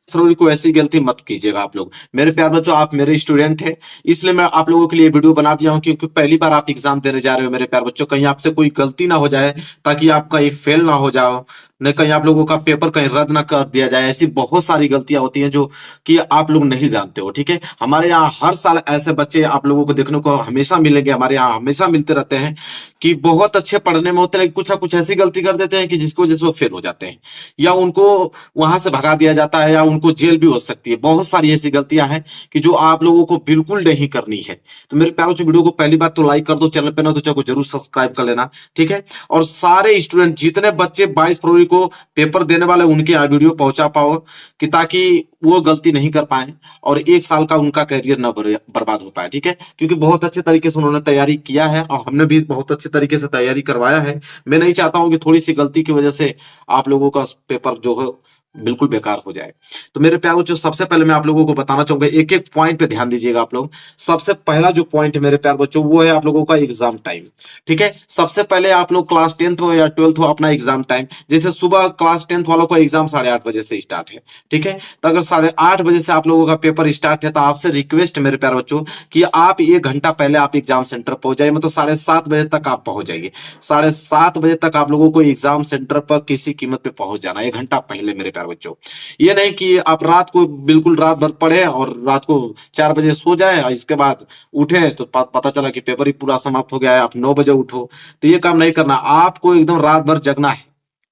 थ्रू को ऐसी गलती मत कीजिएगा आप लोग मेरे प्यारे बच्चों, आप मेरे स्टूडेंट हैं, इसलिए मैं आप लोगों के लिए वीडियो बना दिया हूं, क्योंकि पहली बार आप एग्जाम देने जा रहे हो मेरे प्यारे बच्चों, कहीं आपसे कोई गलती ना हो जाए, ताकि आप कहीं फेल ना हो जाओ, न कहीं आप लोगों का पेपर कहीं रद्द ना कर दिया जाए। ऐसी बहुत सारी गलतियां होती हैं जो कि आप लोग नहीं जानते हो, ठीक है। हमारे यहाँ हर साल ऐसे बच्चे आप लोगों को देखने को हमेशा मिलेंगे, हमारे यहाँ हमेशा मिलते रहते हैं कि बहुत अच्छे पढ़ने में होते हैं, कुछ ना कुछ ऐसी गलती कर देते हैं कि जिसको वजह से वो फेल हो जाते हैं, या उनको वहां से भगा दिया जाता है, या उनको जेल भी हो सकती है। बहुत सारी ऐसी गलतियां हैं कि जो आप लोगों को बिल्कुल नहीं करनी है। तो मेरे प्यारों, वीडियो को पहली बात तो लाइक कर दो, चैनल पे ना तो चैनल को जरूर सब्सक्राइब कर लेना, ठीक है। और सारे स्टूडेंट जितने बच्चे 22 फरवरी को पेपर देने वाले उनके यहाँ वीडियो पहुंचा पाओ, कि ताकि वो गलती नहीं कर पाए और एक साल का उनका करियर ना बर्बाद हो पाए, ठीक है। क्योंकि बहुत अच्छे तरीके से उन्होंने तैयारी किया है और हमने भी बहुत अच्छे तरीके से तैयारी करवाया है। मैं नहीं चाहता हूं कि थोड़ी सी गलती की वजह से आप लोगों का पेपर जो है बिल्कुल बेकार हो जाए। तो मेरे प्यारों, जो सबसे पहले मैं आप लोगों को बताना चाहूंगा, एक एक पॉइंट पे ध्यान दीजिएगा आप लोग। सबसे पहला जो पॉइंट है मेरे प्यार बच्चों, वो है आप लोगों का एग्जाम टाइम, ठीक है। सबसे पहले आप लोग क्लास 10th हो या 12th हो, अपना एग्जाम टाइम, जैसे सुबह क्लास 10th वालों का एग्जाम 8:30 बजे से स्टार्ट है, ठीक है। तो अगर 8:30 बजे से आप लोगों का पेपर स्टार्ट है, तो आपसे रिक्वेस्ट मेरे प्यार बच्चों कि आप 1 घंटा पहले आप एग्जाम सेंटर पहुंच जाइए, मतलब 7:30 बजे तक आप पहुंच जाइए। 7:30 बजे तक आप लोगों को एग्जाम सेंटर पर किसी कीमत पे पहुंच जाना, 1 घंटा पहले मेरे प्यार बच्चों। ये नहीं कि आप रात को बिल्कुल रात भर पढ़े और रात को 4 बजे सो जाए और इसके बाद उठे तो पता चला कि पेपर ही पूरा समाप्त हो गया है, आप 9 बजे उठो। तो ये काम नहीं करना, आपको एकदम रात भर जगना है,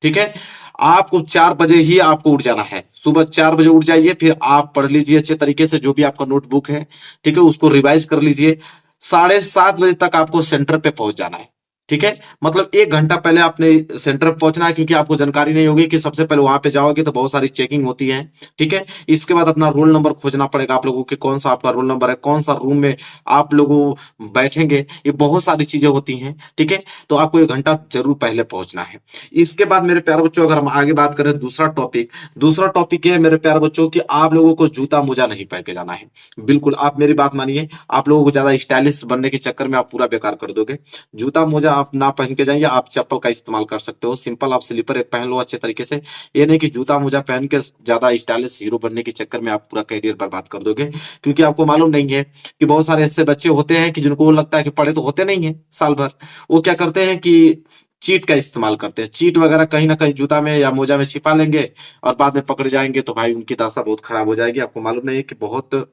ठीक है। आपको 4 बजे ही आपको उठ जाना है, सुबह 4 बजे उठ जाइए, फिर आप पढ़ लीजिए अच्छे तरीके से जो भी आपका नोटबुक है, ठीक है, उसको रिवाइज कर लीजिए। 7:30 बजे तक आपको सेंटर पे पहुंच जाना है, ठीक है। मतलब 1 घंटा पहले आपने सेंटर पर पहुंचना है, क्योंकि आपको जानकारी नहीं होगी कि सबसे पहले वहां पे जाओगे तो बहुत सारी चेकिंग होती है, ठीक है। इसके बाद अपना रोल नंबर खोजना पड़ेगा आप लोगों के, कौन सा आपका रोल नंबर है, कौन सा रूम में आप लोगों बैठेंगे, ये बहुत सारी चीजें होती हैं, ठीक है। तो आपको 1 घंटा जरूर पहले पहुंचना है। इसके बाद मेरे प्यारे बच्चों, अगर हम आगे बात करें दूसरा टॉपिक है मेरे प्यारे बच्चों की, आप लोगों को जूता मोजा नहीं पहन के जाना है। बिल्कुल आप मेरी बात मानिए, आप लोगों को ज्यादा स्टाइलिश बनने के चक्कर में आप पूरा बेकार कर दोगे। जूता मोजा आप ना पहन के जाइए, आप चप्पल का इस्तेमाल कर सकते हो, सिंपल आप स्लीपर एक पहन लो अच्छे तरीके से। ये नहीं कि जूता मोजा पहन के ज्यादा स्टाइलिश हीरो बनने के चक्कर में आप पूरा करियर बर्बाद कर दोगे। क्योंकि आपको मालूम नहीं है कि बहुत सारे ऐसे बच्चे होते हैं कि जिनको लगता है कि पढ़े तो होते नहीं है साल भर, वो क्या करते हैं कि चीट का इस्तेमाल करते हैं, चीट वगैरह कहीं ना कहीं जूता में या मोजा में छिपा लेंगे और बाद में पकड़ जाएंगे तो भाई उनकी दशा बहुत खराब हो जाएगी। आपको मालूम नहीं है कि बहुत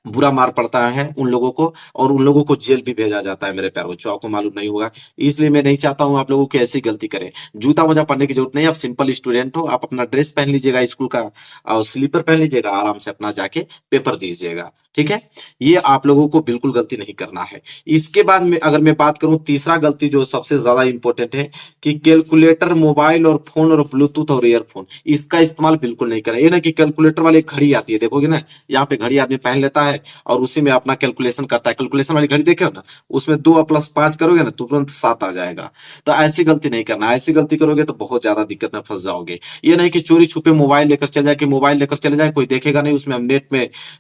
बुरा मार पड़ता है उन लोगों को, और उन लोगों को जेल भी भेजा जाता है मेरे प्यारे बच्चों, आपको मालूम नहीं होगा। इसलिए मैं नहीं चाहता हूं आप लोगों की ऐसी गलती करें। जूता मोजा पहनने की जरूरत नहीं, आप सिंपल स्टूडेंट हो, आप अपना ड्रेस पहन लीजिएगा स्कूल का और स्लीपर पहन लीजिएगा, आराम से अपना जाके पेपर दीजिएगा, ठीक है। ये आप लोगों को बिल्कुल गलती नहीं करना है। इसके बाद में अगर मैं बात करूं, तीसरा गलती जो सबसे ज्यादा इंपॉर्टेंट है, कि कैलकुलेटर, मोबाइल और फोन और ब्लूटूथ और ईयरफोन, इसका इस्तेमाल बिल्कुल नहीं करें। ये ना कि कैलकुलेटर वाली एक घड़ी आती है, देखोगे ना, यहाँ पे घड़ी आदमी पहन लेता है और उसी में अपना कैलकुलेशन करता है। कैलकुलेशन वाली घड़ी देखे हो ना, उसमें 2+5 करोगे ना तुरंत 7 आ जाएगा। तो ऐसी गलती नहीं करना, ऐसी गलती करोगे तो बहुत ज्यादा दिक्कत में फंस जाओगे। ये नहीं कि चोरी छुपे मोबाइल लेकर चले जाए, कोई देखेगा नहीं, उसमें हम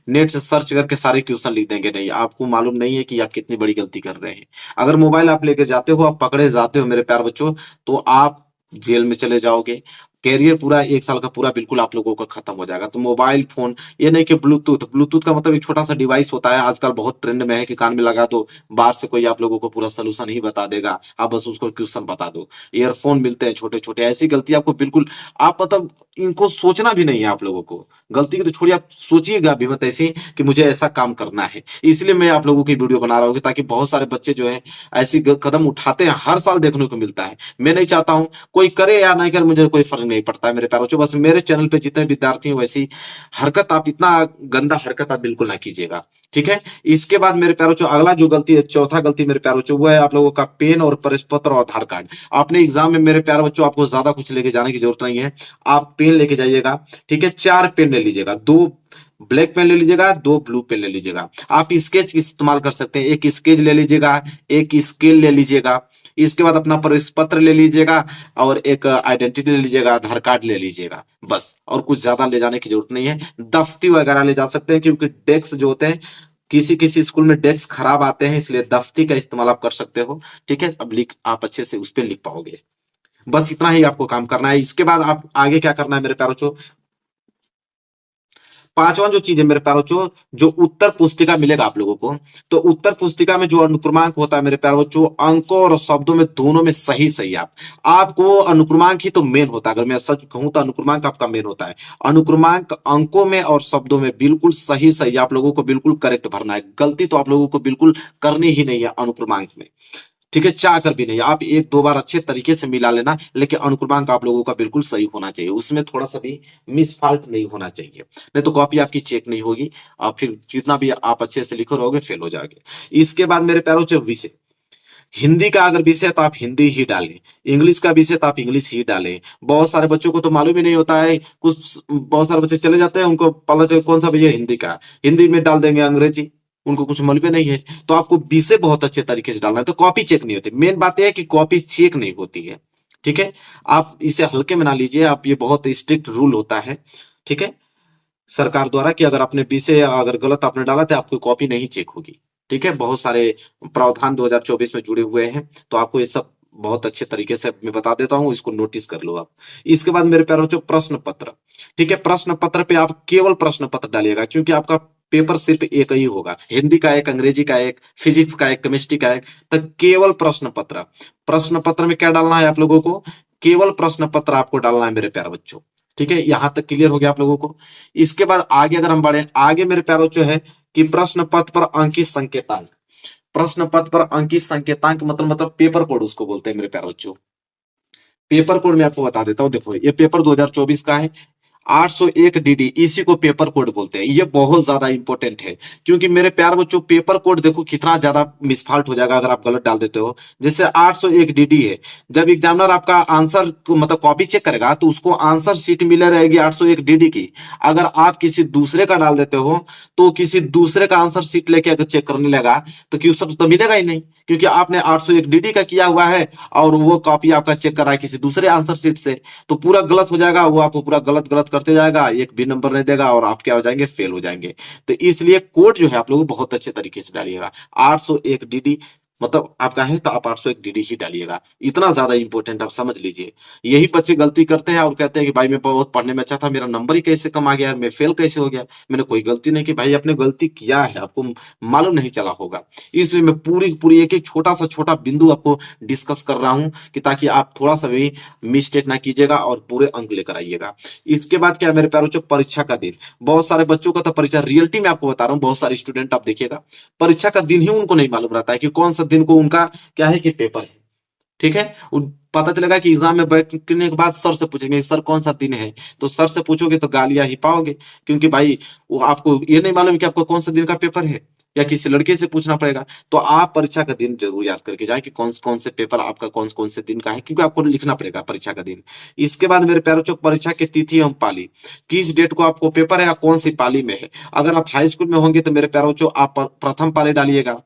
नेट से सर्च करके सारे क्वेश्चन लिख देंगे, नहीं, आपको मालूम नहीं है कि आप कितनी बड़ी गलती कर रहे हैं। अगर मोबाइल आप लेकर जाते हो, आप पकड़े जाते हो मेरे प्यार बच्चों, तो आप जेल में चले जाओगे, कैरियर पूरा 1 साल का पूरा बिल्कुल आप लोगों का खत्म हो जाएगा। तो मोबाइल फोन, ये नहीं कि ब्लूटूथ का मतलब एक छोटा सा डिवाइस होता है, आजकल बहुत ट्रेंड में है कि कान में लगा दो, बाहर से कोई आप लोगों को पूरा सोल्यूशन ही बता देगा, आप बस उसको क्वेश्चन बता दो। ईयरफोन मिलते हैं छोटे छोटे, ऐसी गलती आपको बिल्कुल, आप मतलब इनको सोचना भी नहीं है आप लोगों को, गलती की तो छोड़िए, आप सोचिएगा भी मत ऐसी कि मुझे ऐसा काम करना है। इसलिए मैं आप लोगों की वीडियो बना रहा हूँ, ताकि बहुत सारे बच्चे जो है ऐसी कदम उठाते हैं, हर साल देखने को मिलता है। मैं नहीं चाहता हूं कोई करे या नहीं करे, मुझे कोई फर्क नहीं पड़ता है मेरे प्यारों, बस मेरे चैनल पे जितने विद्यार्थी हैं वैसी हरकत, आप इतना गंदा हरकत आप बिल्कुल ना कीजिएगा, ठीक है। इसके बाद मेरे प्यारों, अगला जो गलती है, चौथा गलती मेरे प्यारों, वो है आप लोगों का पेन और प्रवेश पत्र और आधार कार्ड। आपने एग्जाम में मेरे प्यारे बच्चों, आपको ज्यादा कुछ लेके जाने की जरूरत नहीं है, आप पेन लेके जाइएगा, ठीक है। 4 पेन ले लीजिएगा, 2 ब्लैक पेन ले लीजिएगा, 2 ब्लू पेन ले लीजिएगा। आप स्केच इस्तेमाल कर सकते हैं, एक स्केच ले लीजिएगा, एक स्केल ले लीजिएगा। इसके बाद अपना प्रवेश पत्र ले लीजिएगा और एक आइडेंटिटी ले लीजिएगा, आधार कार्ड ले लीजिएगा, बस। और कुछ ज्यादा ले जाने की जरूरत नहीं है। दफ्ती वगैरह ले जा सकते हैं, क्योंकि डेस्क जो होते हैं किसी किसी स्कूल में डेस्क खराब आते हैं, इसलिए दफ्ती का इस्तेमाल आप कर सकते हो। ठीक है, अब लिख आप अच्छे से उस पर लिख पाओगे। बस इतना ही आपको काम करना है। इसके बाद आप आगे क्या करना है मेरे प्यारों बच्चों, पांचवा जो चीज है मेरे प्यारे बच्चों, जो उत्तर पुस्तिका मिलेगा आप लोगों को, तो उत्तर पुस्तिका में जो अनुक्रमांक होता है मेरे प्यारे बच्चों, अंकों और शब्दों में दोनों में सही सही आपको अनुक्रमांक ही तो मेन होता है। अगर मैं सच कहूं तो अनुक्रमांक आपका मेन होता है। अनुक्रमांक अंकों में और शब्दों में बिल्कुल सही सही आप लोगों को बिल्कुल करेक्ट भरना है। गलती तो आप लोगों को बिल्कुल करनी ही नहीं है अनुक्रमांक में। ठीक है, चाह कर भी नहीं, आप एक दो बार अच्छे तरीके से मिला लेना, लेकिन अनुक्रमांक आप लोगों का बिल्कुल सही होना चाहिए, उसमें थोड़ा सा भी मिस फॉल्ट नहीं होना चाहिए, नहीं तो कॉपी आपकी चेक नहीं होगी और फिर जितना भी आप अच्छे से लिखो रहोगे फेल हो जाओगे। इसके बाद मेरे प्यारों जो विषय, हिंदी का अगर विषय है तो आप हिंदी ही डालें, इंग्लिश का विषय तो आप इंग्लिश ही डालें। बहुत सारे बच्चों को तो मालूम ही नहीं होता है, कुछ बहुत सारे बच्चे चले जाते हैं, उनको पता चले कौन सा भैया हिंदी का, हिंदी में डाल देंगे अंग्रेजी, उनको कुछ मालूम ही नहीं है। तो आपको विषय बहुत अच्छे तरीके से डालना है, तो कॉपी चेक नहीं होती। मेन बात यह है कि कॉपी चेक नहीं होती है। ठीक है, आप इसे हल्के में ना लीजिए, आप ये बहुत स्ट्रिक्ट रूल होता है। ठीक है, सरकार द्वारा कि अगर आपने विषय अगर गलत आपने डाला तो आपकी कॉपी नहीं चेक होगी। ठीक है, बहुत सारे प्रावधान 2024 में जुड़े हुए हैं, तो आपको ये सब बहुत अच्छे तरीके से मैं बता देता हूं, इसको नोटिस कर लो आप। इसके बाद मेरे प्यारे बच्चों प्रश्न पत्र। ठीक है, प्रश्न पत्र पे आप केवल प्रश्न पत्र डालिएगा, क्योंकि आपका पेपर सिर्फ एक ही होगा, हिंदी का एक, अंग्रेजी का एक, फिजिक्स का एक, केमिस्ट्री का एक, तो केवल प्रश्न पत्र। प्रश्न पत्र में क्या डालना है आप लोगों को, केवल प्रश्न पत्र आपको डालना है मेरे प्यारे बच्चों। ठीक है, यहां तक क्लियर हो गया आप लोगों को। इसके बाद आगे अगर हम बढ़े, आगे मेरे प्यारों जो है कि प्रश्न पत्र पर अंकित संकेतांक। प्रश्न पत्र पर अंकित संकेतांक मतलब पेपर कोड उसको बोलते हैं मेरे प्यारे बच्चों। पेपर कोड मैं आपको बता देता हूं, देखो ये पेपर 2024 का है, 801 डीडी, इसी को पेपर कोड बोलते हैं। ये बहुत ज्यादा इंपॉर्टेंट है, क्योंकि मेरे प्यार बच्चों पेपर कोड देखो कितना ज्यादा मिसफॉल्ट हो जाएगा अगर आप गलत डाल देते हो। जैसे 801 डीडी है, जब एग्जामिनर आपका आंसर मतलब कॉपी चेक करेगा तो उसको आंसर शीट मिले रहेगी 801 डीडी की। अगर आप किसी दूसरे का डाल देते हो तो किसी दूसरे का आंसर शीट लेके अगर चेक करने लगा तो क्वेश्चन तो मिलेगा ही नहीं, क्योंकि आपने 801 डीडी का किया हुआ है और वो कॉपी आपका चेक कर रहा है किसी दूसरे आंसर शीट से, तो पूरा गलत हो जाएगा। वो आपको पूरा गलत गलत करते जाएगा, एक भी नंबर नहीं देगा और आप क्या हो जाएंगे, फेल हो जाएंगे। तो इसलिए कोड जो है आप लोग बहुत अच्छे तरीके से डालिएगा। 801 डीडी मतलब आपका है तो आप 801 डीडी ही डालिएगा, इतना ज्यादा इंपॉर्टेंट आप समझ लीजिए। यही बच्चे गलती करते हैं और कहते हैं कि भाई मैं बहुत पढ़ने में अच्छा था, मेरा नंबर ही कैसे कम आ गया, मैं फेल कैसे हो गया। मैंने कोई गलती नहीं की भाई, आपने गलती किया है, आपको मालूम नहीं चला होगा। इसलिए मैं पूरी पूरी एक एक छोटा सा छोटा बिंदु आपको डिस्कस कर रहा हूं कि ताकि आप थोड़ा सा भी मिस्टेक ना कीजिएगा और पूरे अंक लेकर आइएगा। इसके बाद क्या है मेरे प्यारों, परीक्षा का दिन। बहुत सारे बच्चों का तो परीक्षा, रियलिटी में आपको बता रहा हूँ, बहुत सारे स्टूडेंट आप देखिएगा परीक्षा का दिन ही उनको नहीं मालूम रहता है कि कौन सा दिन को उनका क्या है कि पेपर है। ठीक है, पता चलेगा कि एग्जाम में बैठने के बाद सर से पूछेंगे सर कौन सा दिन है, तो सर से पूछोगे तो गालियां ही पाओगे, क्योंकि भाई वो आपको ये नहीं मालूम कि आपको कौन सा दिन का पेपर है, या किसी लड़के से पूछना पड़ेगा। तो आप परीक्षा का दिन जरूर याद करके जाए कि कौन कौन से पेपर आपका कौन कौन से दिन का है, क्योंकि आपको लिखना पड़ेगा परीक्षा का दिन। इसके बाद मेरे प्यारों चौक परीक्षा की तिथि एवं पाली, किस डेट को आपको पेपर है, कौन सी पाली में है। अगर आप हाई स्कूल में होंगे तो मेरे प्यारों चौक आप प्रथम पाली डालिएगा।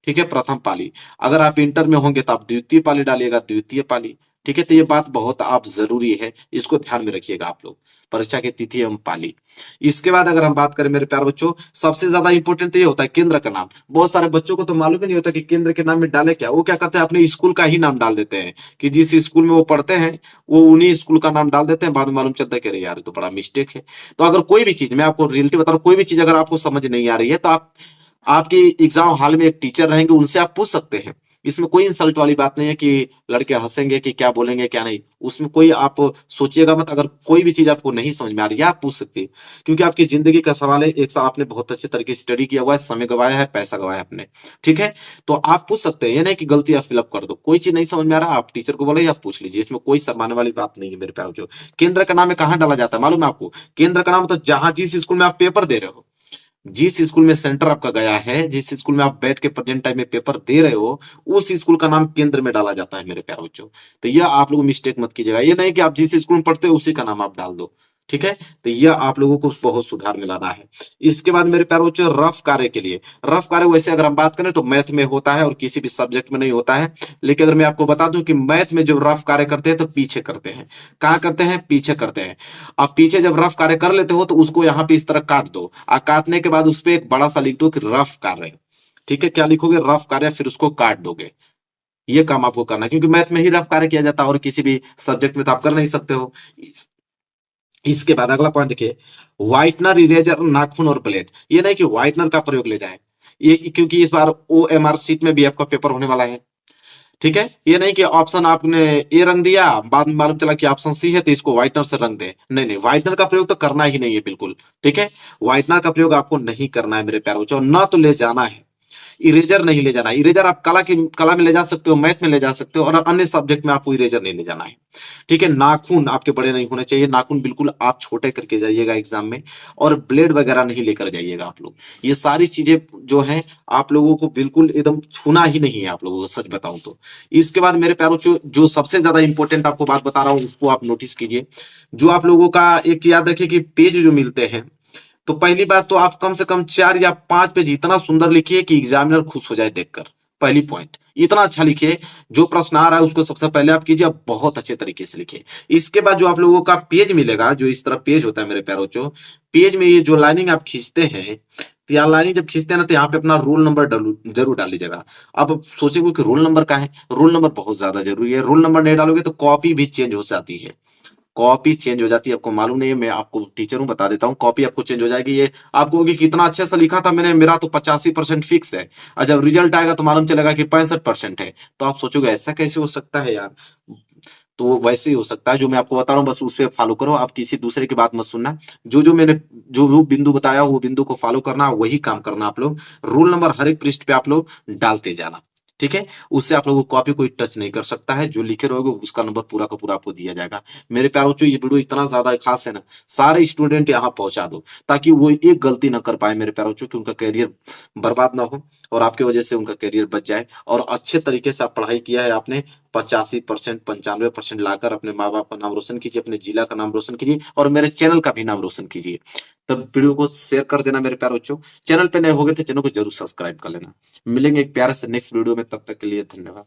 ठीक है, प्रथम पाली। अगर आप इंटर में होंगे तो आप द्वितीय पाली डालिएगा, द्वितीय पाली। ठीक है, तो ये बात बहुत आप जरूरी है, इसको ध्यान में रखिएगा आप लोग, परीक्षा की तिथि एवं पाली। इसके बाद अगर हम बात करें मेरे प्यार बच्चों, सबसे ज्यादा इंपॉर्टेंट तो ये होता है केंद्र का नाम। बहुत सारे बच्चों को तो मालूम ही नहीं होता कि केंद्र के नाम में डाले क्या। वो क्या करते हैं, अपने स्कूल का ही नाम डाल देते हैं, कि जिस स्कूल में वो पढ़ते हैं वो उन्हीं स्कूल का नाम डाल देते हैं। बाद में मालूम चलता है कि अरे यार तो बड़ा मिस्टेक है। तो अगर कोई भी चीज, मैं आपको रियलिटी बता रहा हूँ, कोई भी चीज अगर आपको समझ नहीं आ रही है तो आप आपके एग्जाम हॉल में एक टीचर रहेंगे, उनसे आप पूछ सकते हैं। इसमें कोई इंसल्ट वाली बात नहीं है कि लड़के हंसेंगे कि क्या बोलेंगे क्या नहीं, उसमें कोई आप सोचिएगा मत। अगर कोई भी चीज आपको नहीं समझ में आ रही है आप पूछ सकते हैं, क्योंकि आपकी जिंदगी का सवाल है। एक साल आपने बहुत अच्छे तरीके से स्टडी किया हुआ है, समय गवाया है, पैसा गवाया है आपने। ठीक है, तो आप पूछ सकते हैं, ये नहीं कि गलती आप फिलअप कर दो। कोई चीज नहीं समझ में आ रहा आप टीचर को बोले, आप पूछ लीजिए, इसमें कोई शर्माने वाली बात नहीं है मेरे प्यारे। जो केंद्र का नाम है कहाँ डाला जाता है मालूम है आपको, केंद्र का नाम तो जहां जिस स्कूल में आप पेपर दे रहे हो, जिस स्कूल में सेंटर आपका गया है, जिस स्कूल में आप बैठ के प्रेजेंट टाइम में पेपर दे रहे हो, उस स्कूल का नाम केंद्र में डाला जाता है मेरे प्यारे बच्चों। तो यह आप लोग मिस्टेक मत कीजिएगा, ये नहीं कि आप जिस स्कूल में पढ़ते हो उसी का नाम आप डाल दो। ठीक है, तो यह आप लोगों को बहुत सुधार में लाना है। इसके बाद मेरे प्यारे बच्चों, रफ कार्य के लिए, रफ कार्य वैसे अगर हम बात करें तो मैथ में होता है और किसी भी सब्जेक्ट में नहीं होता है, लेकिन अगर मैं आपको बता दूं कि मैथ में जो रफ कार्य करते हैं तो पीछे करते हैं। कहाँ करते हैं? पीछे करते हैं। अब पीछे जब रफ कार्य कर लेते हो तो उसको यहाँ पे इस तरह काट दो, और काटने के बाद उस पर एक बड़ा सा लिख दो कि रफ कार्य। ठीक है, क्या लिखोगे? रफ कार्य, फिर उसको काट दोगे। ये काम आपको करना है, क्योंकि मैथ में ही रफ कार्य किया जाता है और किसी भी सब्जेक्ट में तो आप कर नहीं सकते हो। इसके बाद अगला पॉइंट देखिए, व्हाइटनर, इरेजर, नाखून और ब्लेड। ये नहीं कि व्हाइटनर का प्रयोग ले जाए, ये क्योंकि इस बार OMR सीट में भी आपका पेपर होने वाला है। ठीक है, ये नहीं कि ऑप्शन आपने ए रंग दिया, बाद में मालूम चला कि ऑप्शन सी है तो इसको व्हाइटनर से रंग दे। नहीं नहीं, व्हाइटनर का प्रयोग तो करना ही नहीं है बिल्कुल। ठीक है, व्हाइटनर का प्रयोग आपको नहीं करना है मेरे प्यारे बच्चों, ना तो ले जाना है। इरेजर नहीं ले जाना। इरेजर आप कला में ले जा सकते हो, मैथ में ले जा सकते हो, और अन्य सब्जेक्ट में आपको इरेजर नहीं ले जाना है। ठीक है, नाखून आपके बड़े नहीं होने चाहिए, नाखून बिल्कुल आप छोटे करके जाइएगा एग्जाम में, और ब्लेड वगैरह नहीं लेकर जाइएगा आप लोग। ये सारी चीजें जो हैं आप लोगों को बिल्कुल एकदम छूना ही नहीं है आप लोगों को, सच बताऊं तो। इसके बाद मेरे प्यारों, जो सबसे ज्यादा इंपॉर्टेंट आपको बात बता रहा हूं उसको आप नोटिस कीजिए। जो आप लोगों का एक चीज याद रखिए कि पेज जो मिलते हैं, तो पहली बात तो आप कम से कम 4 या 5 पेज इतना सुंदर लिखिए कि एग्जामिनर खुश हो जाए देखकर। पहली पॉइंट, इतना अच्छा लिखिए, जो प्रश्न आ रहा है उसको सबसे पहले आप कीजिए, आप बहुत अच्छे तरीके से लिखिए। इसके बाद जो आप लोगों का पेज मिलेगा, जो इस तरह पेज होता है मेरे प्यारों, जो पेज में ये जो लाइनिंग आप खींचते हैं, तो यहाँ लाइनिंग जब खींचते हैं ना, तो यहाँ पे अपना रोल नंबर जरूर डाल लीजिएगा। अब सोचेंगे कि रोल नंबर का है, रोल नंबर बहुत ज्यादा जरूरी है। रोल नंबर नहीं डालोगे तो कॉपी भी चेंज हो जाती है, कॉपी चेंज हो जाती है। आपको मालूम नहीं है, मैं आपको टीचर हूं, बता देता हूँ, कॉपी आपको चेंज हो जाएगी। ये आप कहोगे कितना अच्छे से लिखा था मैंने, मेरा तो 85% फिक्स है, और जब रिजल्ट आएगा तो मालूम चलेगा कि 65% है। तो आप सोचोगे ऐसा कैसे हो सकता है यार? तो वैसे ही हो सकता है, जो मैं आपको बता रहा हूँ बस उस पर फॉलो करो, आप किसी दूसरे की बात मत सुनना। जो मैंने जो बिंदु बताया वो बिंदु को फॉलो करना, वही काम करना आप लोग। रोल नंबर हर एक पृष्ठ पे आप लोग डालते जाना। ठीक है, उससे आप लोगों को कॉपी कोई टच नहीं कर सकता है। जो लिखे रहोगे उसका नंबर पूरा का पूरा आपको दिया जाएगा। मेरे प्यारों बच्चों, ये वीडियो इतना ज्यादा खास है ना, सारे स्टूडेंट यहाँ पहुंचा दो, ताकि वो एक गलती ना कर पाए मेरे प्यारों बच्चों, कि उनका करियर बर्बाद ना हो और आपके वजह से उनका करियर बच जाए। और अच्छे तरीके से आप पढ़ाई किया है आपने, 85%, 95% लाकर अपने माँ बाप का नाम रोशन कीजिए, अपने जिला का नाम रोशन कीजिए, और मेरे चैनल का भी नाम रोशन कीजिए। तब वीडियो को शेयर कर देना मेरे प्यारे बच्चों। चैनल पे नए हो गए तो चैनल को जरूर सब्सक्राइब कर लेना। मिलेंगे एक प्यारे से नेक्स्ट वीडियो में, तब तक के लिए धन्यवाद।